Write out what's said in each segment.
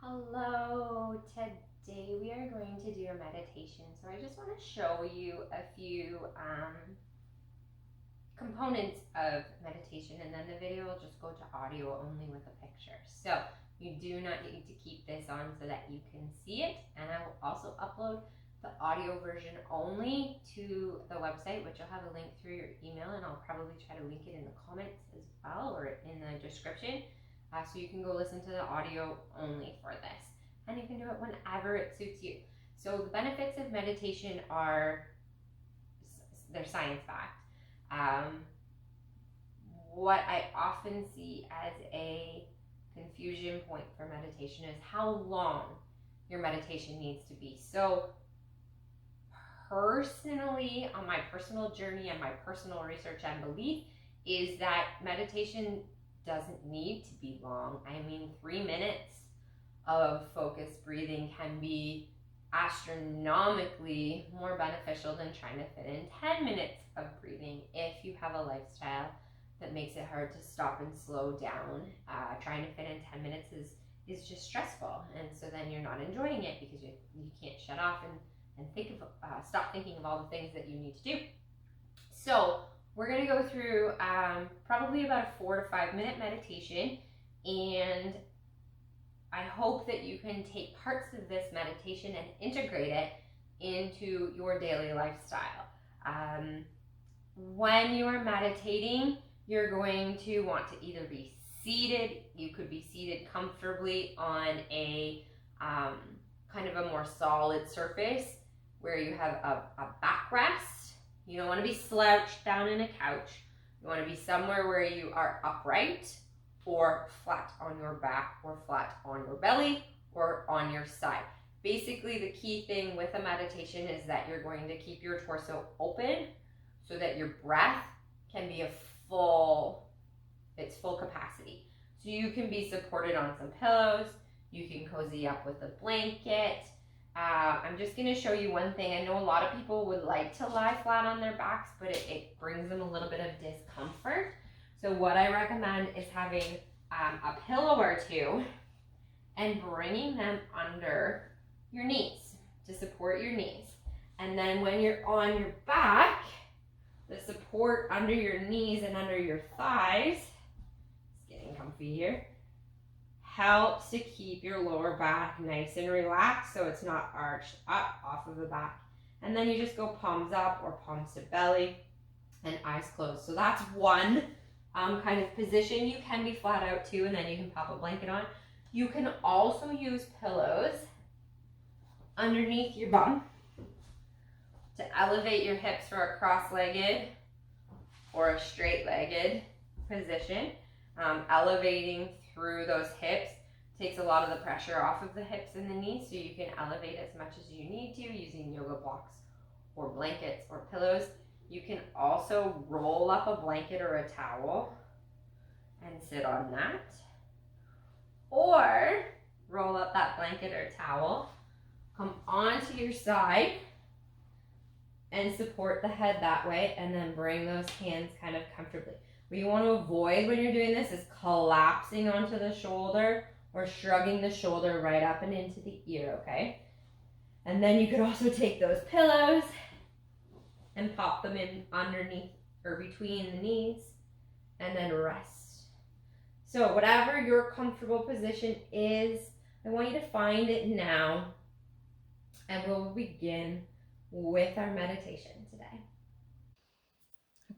Hello, today we are going to do a meditation. So I just want to show you a few components of meditation, and then the video will just go to audio only with a picture. So you do not need to keep this on so that you can see it, and I will also upload the audio version only to the website, which you'll have a link through your email, and I'll probably try to link it in the comments as well or in the description. So you can go listen to the audio only for this, and you can do it whenever it suits you. So the benefits of meditation are, they're science backed. What I often see as a confusion point for meditation is how long your meditation needs to be. So personally, on my personal journey and my personal research and belief, is that meditation doesn't need to be long. I mean, 3 minutes of focused breathing can be astronomically more beneficial than trying to fit in 10 minutes of breathing if you have a lifestyle that makes it hard to stop and slow down. Trying to fit in 10 minutes is just stressful, and so then you're not enjoying it because you can't shut off and think of stop thinking of all the things that you need to do. So we're going to go through probably about a 4 to 5 minute meditation, and I hope that you can take parts of this meditation and integrate it into your daily lifestyle. When you are meditating, you're going to want to either be seated. You could be seated comfortably on a kind of a more solid surface where you have a backrest. You don't want to be slouched down in a couch. You want to be somewhere where you are upright or flat on your back or flat on your belly or on your side. Basically, the key thing with a meditation is that you're going to keep your torso open so that your breath can be its full capacity. So you can be supported on some pillows, you can cozy up with a blanket. I'm just going to show you one thing. I know a lot of people would like to lie flat on their backs, but it brings them a little bit of discomfort. So what I recommend is having a pillow or two and bringing them under your knees to support your knees. And then when you're on your back, the support under your knees and under your thighs, it's getting comfy here, helps to keep your lower back nice and relaxed so it's not arched up off of the back. And then you just go palms up or palms to belly and eyes closed. So that's one kind of position. You can be flat out too, and then you can pop a blanket on. You can also use pillows underneath your bum to elevate your hips for a cross-legged or a straight-legged position. Elevating through those hips takes a lot of the pressure off of the hips and the knees, so you can elevate as much as you need to using yoga blocks or blankets or pillows. You can also roll up a blanket or a towel and sit on that, or roll up that blanket or towel, come onto your side and support the head that way, and then bring those hands kind of comfortably. What you want to avoid when you're doing this is collapsing onto the shoulder or shrugging the shoulder right up and into the ear, okay? And then you could also take those pillows and pop them in underneath or between the knees and then rest. So whatever your comfortable position is, I want you to find it now, and we'll begin with our meditation today.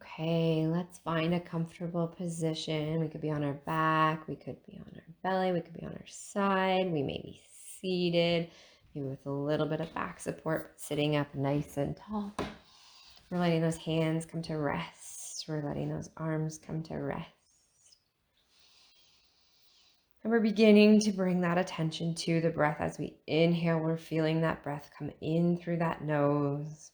Okay, let's find a comfortable position. We could be on our back, we could be on our belly, we could be on our side, we may be seated, maybe with a little bit of back support, but sitting up nice and tall. We're letting those hands come to rest. We're letting those arms come to rest. And we're beginning to bring that attention to the breath. As we inhale, we're feeling that breath come in through that nose,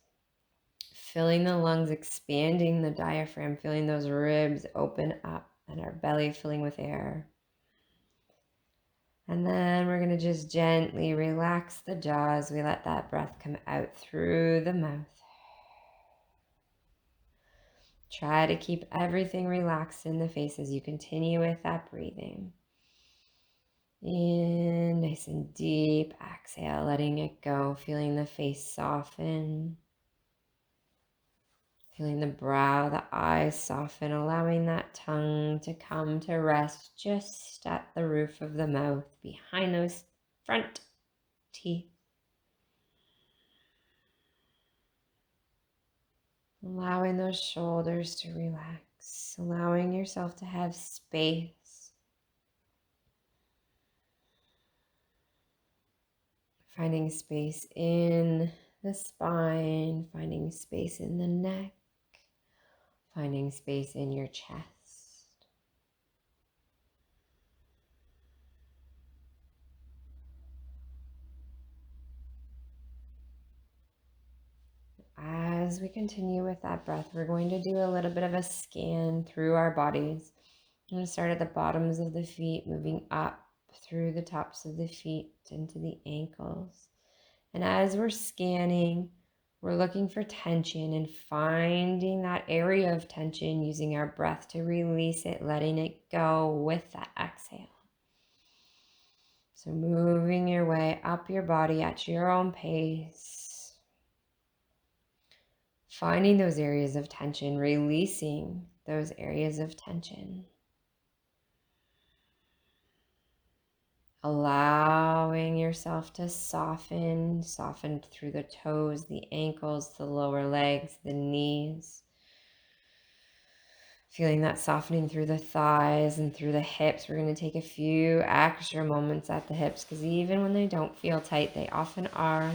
filling the lungs, expanding the diaphragm, feeling those ribs open up and our belly filling with air. And then we're going to just gently relax the jaws. We let that breath come out through the mouth. Try to keep everything relaxed in the face as you continue with that breathing. Inhale. Nice and deep exhale, letting it go, feeling the face soften, feeling the brow, the eyes soften, allowing that tongue to come to rest just at the roof of the mouth, behind those front teeth. Allowing those shoulders to relax, allowing yourself to have space. Finding space in the spine, finding space in the neck, finding space in your chest. As we continue with that breath, we're going to do a little bit of a scan through our bodies. I'm going to start at the bottoms of the feet, moving up through the tops of the feet into the ankles. And as we're scanning, we're looking for tension and finding that area of tension, using our breath to release it, letting it go with that exhale. So moving your way up your body at your own pace. Finding those areas of tension, releasing those areas of tension. Allowing yourself to soften through the toes, the ankles, the lower legs, the knees. Feeling that softening through the thighs and through the hips. We're going to take a few extra moments at the hips because even when they don't feel tight, they often are.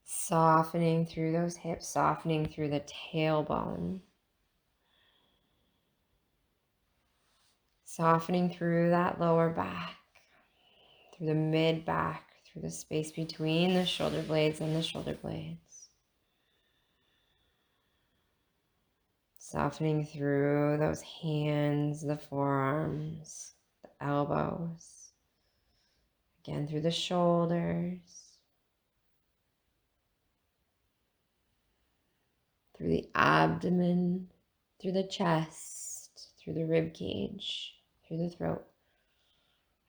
Softening through those hips, softening through the tailbone. Softening through that lower back, through the mid back, through the space between the shoulder blades and the shoulder blades. Softening through those hands, the forearms, the elbows. Again, through the shoulders. Through the abdomen, through the chest, through the rib cage, through the throat.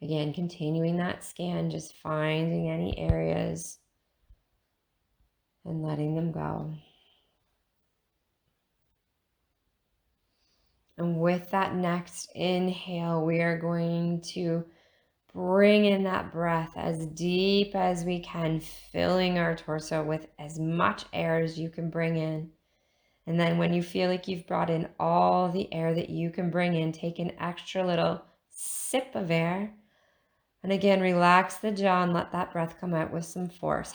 Again, continuing that scan, just finding any areas and letting them go. And with that next inhale, we are going to bring in that breath as deep as we can, filling our torso with as much air as you can bring in. And then when you feel like you've brought in all the air that you can bring in, take an extra little sip of air. And again, relax the jaw and let that breath come out with some force.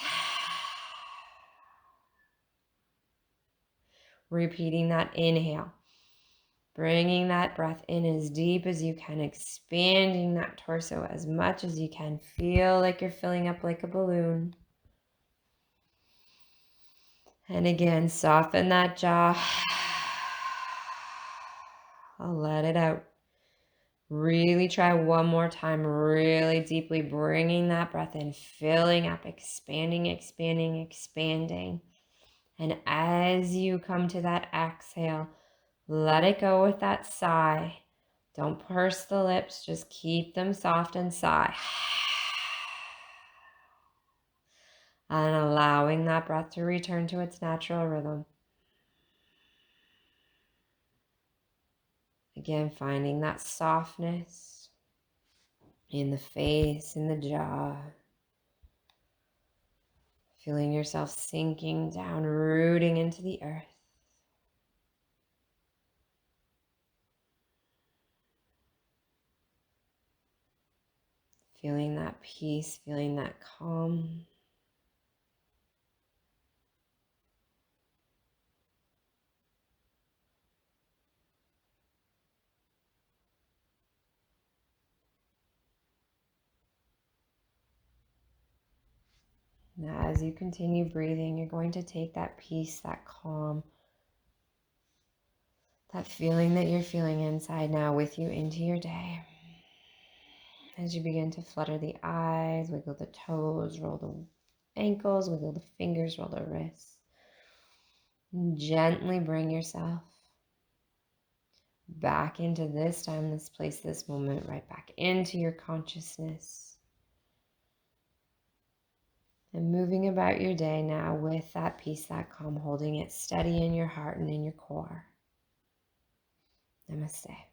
Repeating that inhale. Bringing that breath in as deep as you can, expanding that torso as much as you can. Feel like you're filling up like a balloon. And again, soften that jaw. I'll let it out. Really try one more time, really deeply bringing that breath in, filling up, expanding, expanding, expanding. And as you come to that exhale, let it go with that sigh. Don't purse the lips, just keep them soft and sigh. And allowing that breath to return to its natural rhythm. Again, finding that softness in the face, in the jaw. Feeling yourself sinking down, rooting into the earth. Feeling that peace, feeling that calm. Now, as you continue breathing, you're going to take that peace, that calm, that feeling that you're feeling inside now with you into your day. As you begin to flutter the eyes, wiggle the toes, roll the ankles, wiggle the fingers, roll the wrists. And gently bring yourself back into this time, this place, this moment, right back into your consciousness. And moving about your day now with that peace, that calm, holding it steady in your heart and in your core. Namaste.